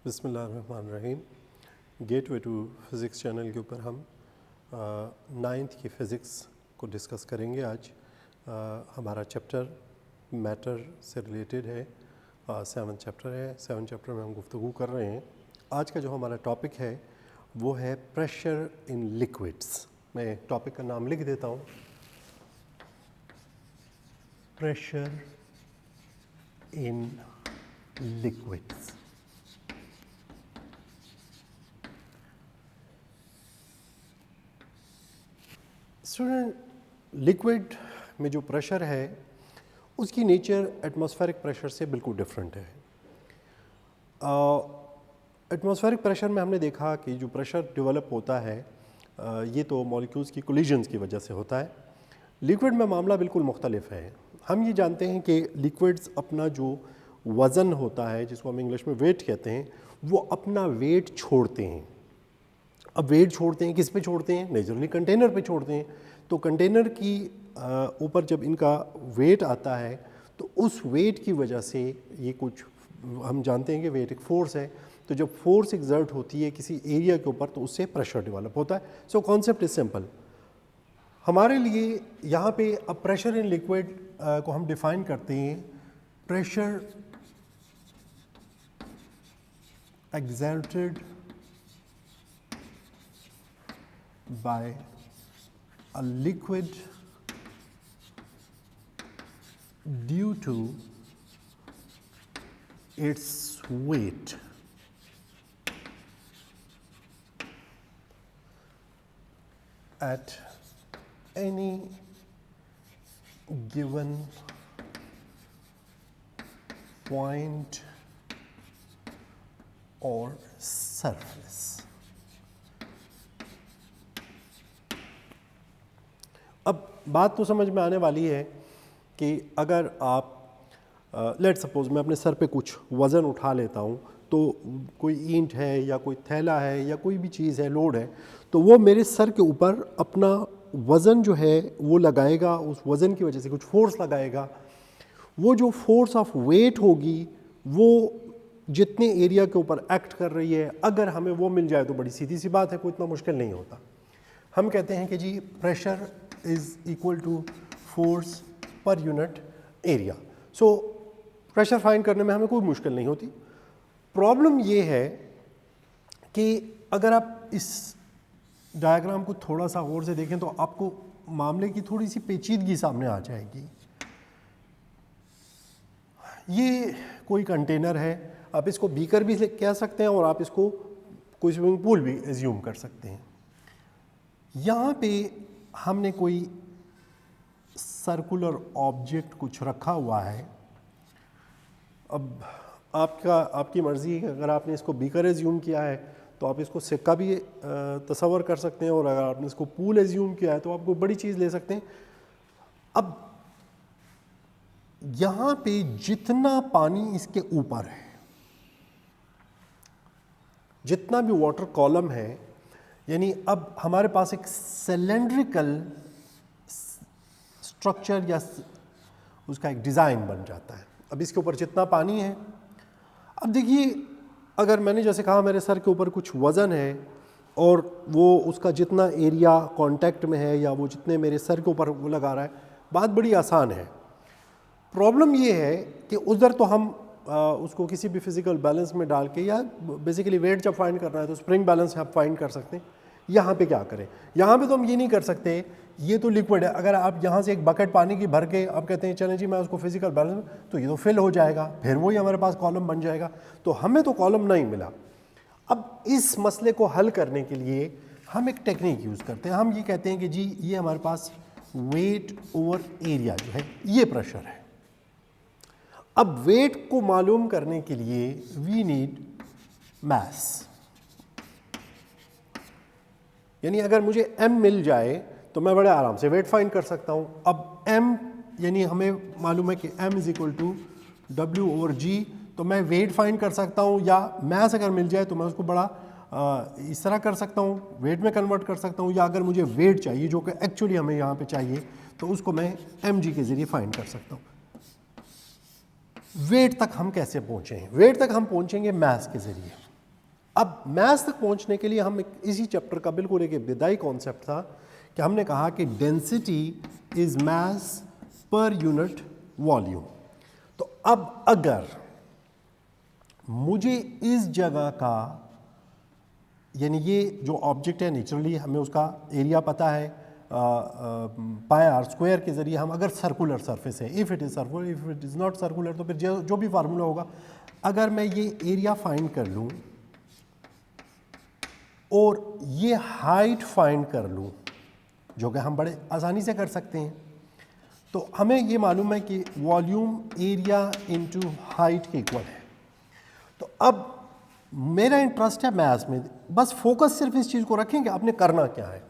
बिस्मिल्लाहिर्रहमानिर्रहीम। Gateway to physics channel के ऊपर हम 9th की फ़िज़िक्स को डिस्कस करेंगे। आज हमारा चैप्टर मैटर से रिलेटेड है। 7th चैप्टर है। 7th चैप्टर में हम गुफ्तगू कर रहे हैं। आज का जो हमारा टॉपिक है वो है प्रेशर इन लिक्विड्स। मैं टॉपिक का नाम लिख देता हूँ, pressure in liquids. Student, liquid में जो प्रेशर है उसकी नेचर एटमॉस्फेरिक प्रेशर से बिल्कुल डिफरेंट है। एटमॉस्फेरिक प्रेशर में हमने देखा कि जो प्रेशर डेवलप होता है ये तो मॉलिक्यूल्स की कोलिजन्स की वजह से होता है। लिक्विड में मामला बिल्कुल मुख्तलिफ है। हम ये जानते हैं कि लिक्विड्स अपना जो वज़न होता है, जिसको हम इंग्लिश में वेट कहते हैं, वो अपना वेट छोड़ते हैं। अब वेट छोड़ते हैं, किस पे छोड़ते हैं? नेचुरली कंटेनर पे छोड़ते हैं। तो कंटेनर की ऊपर जब इनका वेट आता है तो उस वेट की वजह से ये कुछ, हम जानते हैं कि वेट एक फोर्स है, तो जब फोर्स एक्सर्ट होती है किसी एरिया के ऊपर तो उससे प्रेशर डेवलप होता है। So concept is simple. हमारे लिए यहाँ पे अब प्रेशर इन लिक्विड को हम डिफाइन करते हैं, pressure exerted by a liquid due to its weight. At any given point or surface. अब बात तो समझ में आने वाली है कि अगर आप लेट सपोज मैं अपने सर पे कुछ वज़न उठा लेता हूँ, तो कोई ईंट है या कोई थैला है या कोई भी चीज़ है, लोड है, तो वो मेरे सर के ऊपर अपना वज़न जो है वो लगाएगा। उस वज़न की वजह से कुछ फोर्स लगाएगा। वो जो फोर्स ऑफ वेट होगी वो जितने एरिया के ऊपर एक्ट कर रही है, अगर हमें वो मिल जाए तो बड़ी सीधी सी बात है, कोई इतना मुश्किल नहीं होता। हम कहते हैं कि जी pressure is equal to force per unit area. So pressure find करने में हमें कोई मुश्किल नहीं होती। प्रॉब्लम ये है कि अगर आप इस डायग्राम को थोड़ा सा और से देखें तो आपको मामले की थोड़ी सी पेचीदगी सामने आ जाएगी। ये कोई कंटेनर है, आप इसको बीकर भी कह सकते हैं और आप इसको कोई स्विमिंग पूल भी एज्यूम कर सकते हैं। यहाँ पे हमने कोई सर्कुलर ऑब्जेक्ट कुछ रखा हुआ है। अब आपकी मर्ज़ी है, अगर आपने इसको बीकर एज्यूम किया है तो आप इसको सिक्का भी तसव्वुर कर सकते हैं, और अगर आपने इसको पूल एज्यूम किया है तो आप कोई बड़ी चीज़ ले सकते हैं। अब यहाँ पे जितना पानी इसके ऊपर है, जितना भी वाटर कॉलम है, यानी अब हमारे पास एक सिलेंड्रिकल स्ट्रक्चर या उसका एक डिज़ाइन बन जाता है। अब इसके ऊपर जितना पानी है, अब देखिए अगर मैंने जैसे कहा मेरे सर के ऊपर कुछ वज़न है और वो उसका जितना एरिया कांटेक्ट में है या वो जितने मेरे सर के ऊपर वो लगा रहा है, बात बड़ी आसान है। प्रॉब्लम ये है कि उधर तो हम उसको किसी भी फिज़िकल बैलेंस में डाल के, या बेसिकली वेट जब फाइंड करना है तो स्प्रिंग बैलेंस आप फाइंड कर सकते हैं। यहाँ पे क्या करें? यहाँ पे तो हम ये नहीं कर सकते, ये तो लिक्विड है। अगर आप यहाँ से एक बकेट पानी की भर के आप कहते हैं चलें जी मैं उसको फिज़िकल बैलेंस, तो ये तो फिल हो जाएगा, फिर वही हमारे पास कॉलम बन जाएगा। तो हमें तो कॉलम नहीं मिला। अब इस मसले को हल करने के लिए हम एक टेक्निक यूज़ करते हैं। हम ये कहते हैं कि जी ये हमारे पास वेट ओवर एरिया जो है ये प्रेशर है। अब वेट को मालूम करने के लिए वी नीड मास, यानी अगर मुझे m मिल जाए तो मैं बड़े आराम से वेट फाइंड कर सकता हूं। अब m यानी हमें मालूम है कि m is equal to W over G, तो मैं वेट फाइंड कर सकता हूं, या मास अगर मिल जाए तो मैं उसको बड़ा इस तरह कर सकता हूं, वेट में कन्वर्ट कर सकता हूं, या अगर मुझे वेट चाहिए जो कि एक्चुअली हमें यहाँ पे चाहिए तो उसको मैं mg के ज़रिए फाइंड कर सकता हूं। वेट तक हम कैसे पहुँचें? वेट तक हम पहुँचेंगे मास के ज़रिए। अब मैथ्स तक पहुंचने के लिए हम इसी चैप्टर का बिल्कुल एक विदाई कॉन्सेप्ट था कि हमने कहा कि density is mass per unit volume. तो अब अगर मुझे इस जगह का, यानी ये जो ऑब्जेक्ट है नेचुरली हमें उसका एरिया पता है पाई आर स्क्वायर के जरिए, हम अगर सर्कुलर सरफेस है, if it is circular, if it is not circular, तो फिर जो भी फार्मूला होगा, अगर मैं ये एरिया फाइंड कर लूँ और ये हाइट फाइंड कर लूँ, जो कि हम बड़े आसानी से कर सकते हैं, तो हमें ये मालूम है कि वॉल्यूम एरिया इनटू हाइट के इक्वल है। तो अब मेरा इंटरेस्ट है मैथ्स में, बस फोकस सिर्फ इस चीज़ को रखें कि आपने करना क्या है।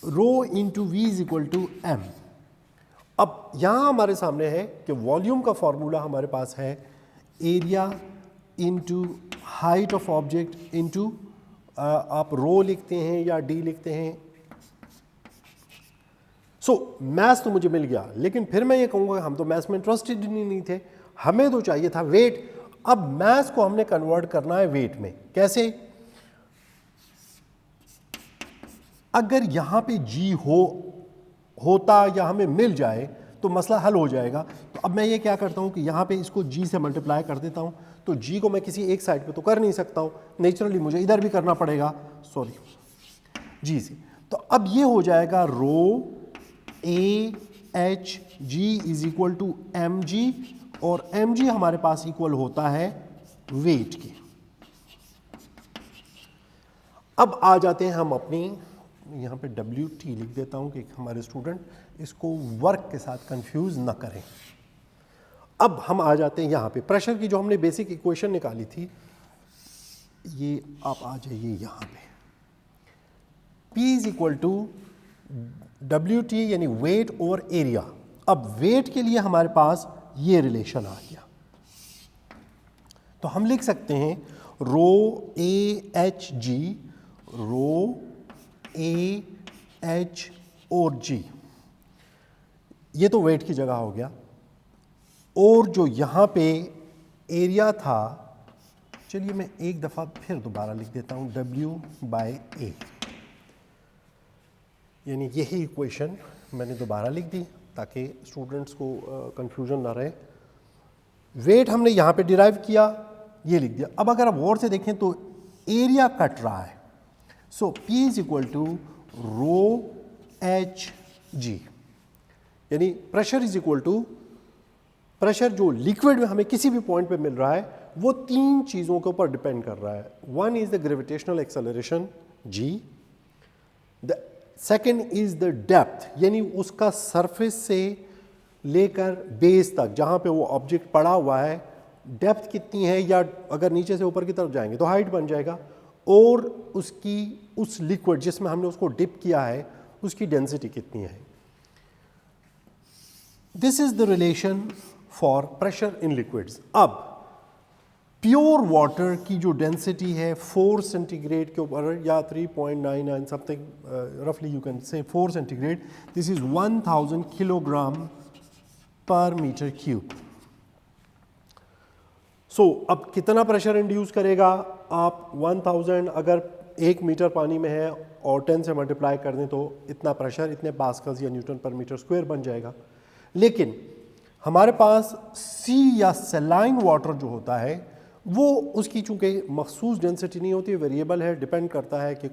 Rho into V is equal to M. अब यहाँ हमारे सामने है कि वॉल्यूम का फॉर्मूला हमारे पास है area into height of object into, आप रो लिखते हैं या डी लिखते हैं। सो मैथ्स तो मुझे मिल गया, लेकिन फिर मैं ये कहूँगा हम तो मैथ्स में इंटरेस्टेड ही नहीं थे, हमें तो चाहिए था वेट। अब मैथ्स को हमने कन्वर्ट करना है वेट में। कैसे? अगर यहाँ पे जी होता या हमें मिल जाए तो मसला हल हो जाएगा। तो अब मैं ये क्या करता हूँ कि यहाँ पे इसको जी से मल्टीप्लाई कर देता हूँ। तो जी को मैं किसी एक साइड पे तो कर नहीं सकता हूँ, नेचुरली मुझे इधर भी करना पड़ेगा, सॉरी, जी से। तो अब ये हो जाएगा rho A H G is equal to M G, और एम जी हमारे पास इक्वल होता है वेट के। अब आ जाते हैं हम अपनी, यहाँ पे डब्ल्यू टी लिख देता हूँ कि हमारे स्टूडेंट इसको वर्क के साथ कंफ्यूज ना करें। अब हम आ जाते हैं यहाँ पे प्रेशर की जो हमने बेसिक इक्वेशन निकाली थी, ये आप आ जाइए यहाँ पे, P is equal to W T यानी वेट ओवर एरिया। अब वेट के लिए हमारे पास ये रिलेशन आ गया, तो हम लिख सकते हैं रो A H ji, row A H और जी, ये तो वेट की जगह हो गया। और जो यहाँ पे एरिया था, चलिए मैं एक दफ़ा फिर दोबारा लिख देता हूँ W बाय ए, यानी यही इक्वेशन मैंने दोबारा लिख दी ताकि स्टूडेंट्स को कंफ्यूजन ना रहे। वेट हमने यहाँ पे डिराइव किया, ये लिख दिया। अब अगर आप गौर से देखें तो एरिया कट रहा है, so P is equal to rho H G, यानी pressure is equal to pressure जो लिक्विड में हमें किसी भी पॉइंट पे मिल रहा है वो तीन चीज़ों के ऊपर डिपेंड कर रहा है। One is the gravitational acceleration G, the second is the depth, यानी उसका सरफेस से लेकर बेस तक जहाँ पे वो ऑब्जेक्ट पड़ा हुआ है डेप्थ कितनी है, या अगर नीचे से ऊपर की तरफ जाएंगे तो हाइट बन जाएगा, और उसकी उस लिक्विड जिसमें हमने उसको डिप किया है उसकी डेंसिटी कितनी है। This is the relation for pressure in liquids. अब प्योर वाटर की जो डेंसिटी है 4 सेंटीग्रेड के ऊपर या 3.99 समथिंग, रफली you can say 4 centigrade, this is 1000 kilogram पर मीटर क्यूब। सो अब कितना प्रेशर इंड्यूस करेगा? आप 1000 अगर 1 मीटर पानी में है और 10 से मल्टीप्लाई कर दें तो इतना प्रेशर, इतने पास्कल्स या न्यूटन पर मीटर स्क्वायर बन जाएगा। लेकिन हमारे पास सी या सेलाइन वाटर जो होता है वो उसकी चूँकि मखसूस डेंसिटी नहीं होती, वेरिएबल है, डिपेंड करता है कि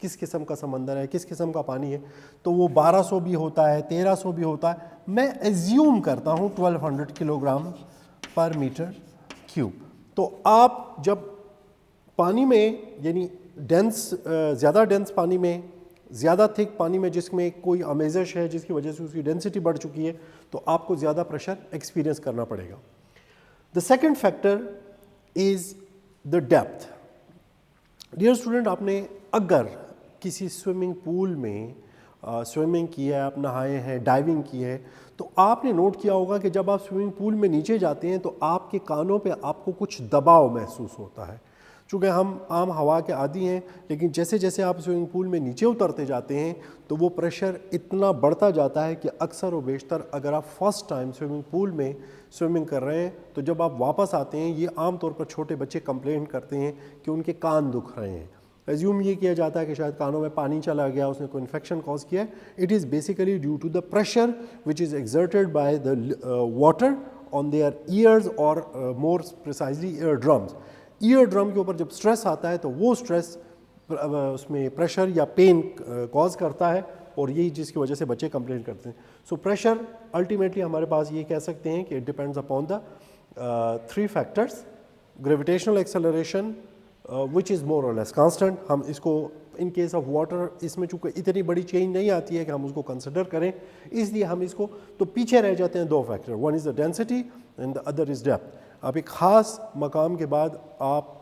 किस किस्म का समंदर है, किस किस्म का पानी है, तो वो 1200 भी होता है, 1300 भी होता है। मैं एज्यूम करता हूँ 1200 किलोग्राम पर मीटर क्यूब। तो आप जब पानी में, यानी डेंस, ज़्यादा डेंस पानी में, ज़्यादा थिक पानी में जिसमें कोई अमेजश है जिसकी वजह से उसकी डेंसिटी बढ़ चुकी है, तो आपको ज़्यादा प्रेशर एक्सपीरियंस करना पड़ेगा। The second factor is the depth. Dear student, आपने अगर किसी स्विमिंग पूल में स्विमिंग की है, आप नहाए हैं, डाइविंग की है, तो आपने नोट किया होगा कि जब आप स्विमिंग पूल में नीचे जाते हैं तो आपके कानों पे आपको कुछ दबाव महसूस होता है। चूँकि हम आम हवा के आदी हैं, लेकिन जैसे जैसे आप स्विमिंग पूल में नीचे उतरते जाते हैं तो वो प्रेशर इतना बढ़ता जाता है कि अक्सर व बेशतर अगर आप फर्स्ट टाइम स्विमिंग पूल में स्विमिंग कर रहे हैं तो जब आप वापस आते हैं, ये आम तौर पर छोटे बच्चे कंप्लेंट करते हैं कि उनके कान दुख रहे हैं। एज्यूम ये किया जाता है कि शायद कानों में पानी चला गया, उसने कोई इन्फेक्शन कॉज किया है। It is basically due to the pressure which is exerted by the water on their ears or more precisely ear drums. Ear drum के ऊपर जब स्ट्रेस आता है तो वो स्ट्रेस उसमें प्रेशर या पेन कॉज करता है, और यही जिसकी वजह से बच्चे कंप्लेन करते हैं। सो प्रेशर अल्टीमेटली हमारे पास ये कह सकते हैं कि it depends upon the 3 factors. Gravitational acceleration which is more और लेस कांस्टेंट, हम इसको इन केस ऑफ वाटर इसमें चूँकि इतनी बड़ी चेंज नहीं आती है कि हम उसको कंसिडर करें, इसलिए हम इसको तो पीछे रह जाते हैं 2 factor, one is the density and the other is depth. आप एक ख़ास मकाम के बाद आप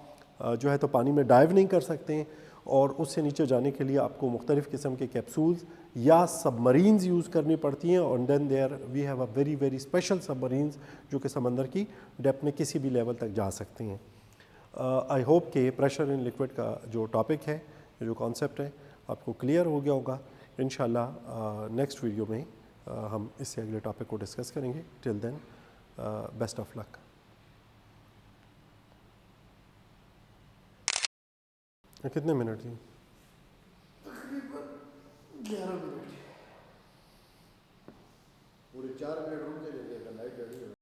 जो है तो पानी में डाइव नहीं कर सकते हैं, और उससे नीचे जाने के लिए आपको मुख्तलिफ़ किस्म के कैप्सूल्स या सबमरीन्स यूज़ करनी पड़ती हैं। और then there we have a very very special submarines जो कि समंदर की डेप्थ में किसी भी लेवल तक जा सकती हैं। आई होप कि प्रेशर इन लिक्विड का जो टॉपिक है, जो कॉन्सेप्ट है, आपको क्लियर हो गया होगा। इंशाल्लाह नेक्स्ट वीडियो में हम इससे अगले टॉपिक को डिस्कस करेंगे। Till then best of luck. कितने मिनट थी? तकरीबन 11 मिनट। पूरे 4 मिनट रुक के